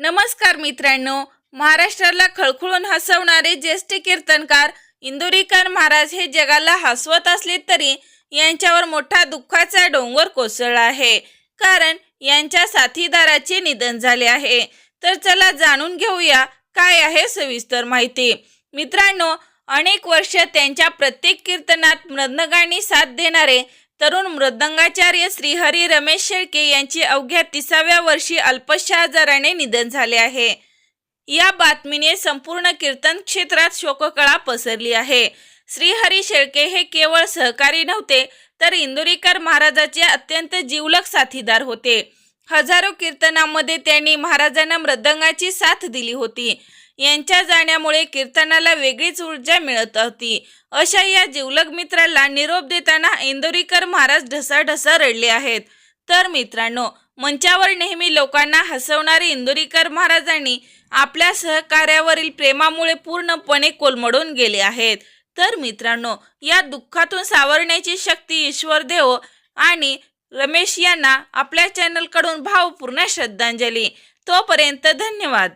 नमस्कार मित्रांनो, महाराष्ट्राला खळखळून हसवणारे ज्येष्ठ कीर्तनकार इंदुरीकर महाराज हे जगाला हसवत असले तरी यांच्यावर मोठा दुःखाचा डोंगर कोसळला आहे, कारण यांच्या साथीदाराचे निधन झाले आहे। तर चला जाणून घेऊया काय आहे सविस्तर माहिती। मित्रांनो, अनेक वर्ष त्यांच्या प्रत्येक कीर्तनात मृदंगाने साथ देणारे तरुण मृदंगाचार्य श्रीहरी रमेश शेळके यांचे अवघ्या 30व्या वर्षी अल्पशा आजाराने निधन झाले आहे। या बातमीने संपूर्ण कीर्तन क्षेत्रात शोककळा पसरली आहे। श्रीहरी शेळके हे केवळ सहकारी नव्हते, तर इंदुरीकर महाराजांचे अत्यंत जिवलग साथीदार होते। हजारो कीर्तनामध्ये त्यांनी महाराजांना मृदंगाची साथ दिली होती। यांच्या जाण्यामुळे कीर्तनाला वेगळीच ऊर्जा मिळत होती। अशा या जिवलग मित्राला निरोप देताना इंदुरीकर महाराज ढसाढसा रडले आहेत। तर मित्रांनो, मंचावर नेहमी लोकांना हसवणारे इंदुरीकर महाराजांनी आपल्या सहकार्यावरील प्रेमामुळे पूर्णपणे कोलमडून गेले आहेत। तर मित्रांनो, या दुःखातून सावरण्याची शक्ती ईश्वर देवो आणि रमेश यांना आपल्या चॅनलकडून भावपूर्ण श्रद्धांजली। तोपर्यंत धन्यवाद।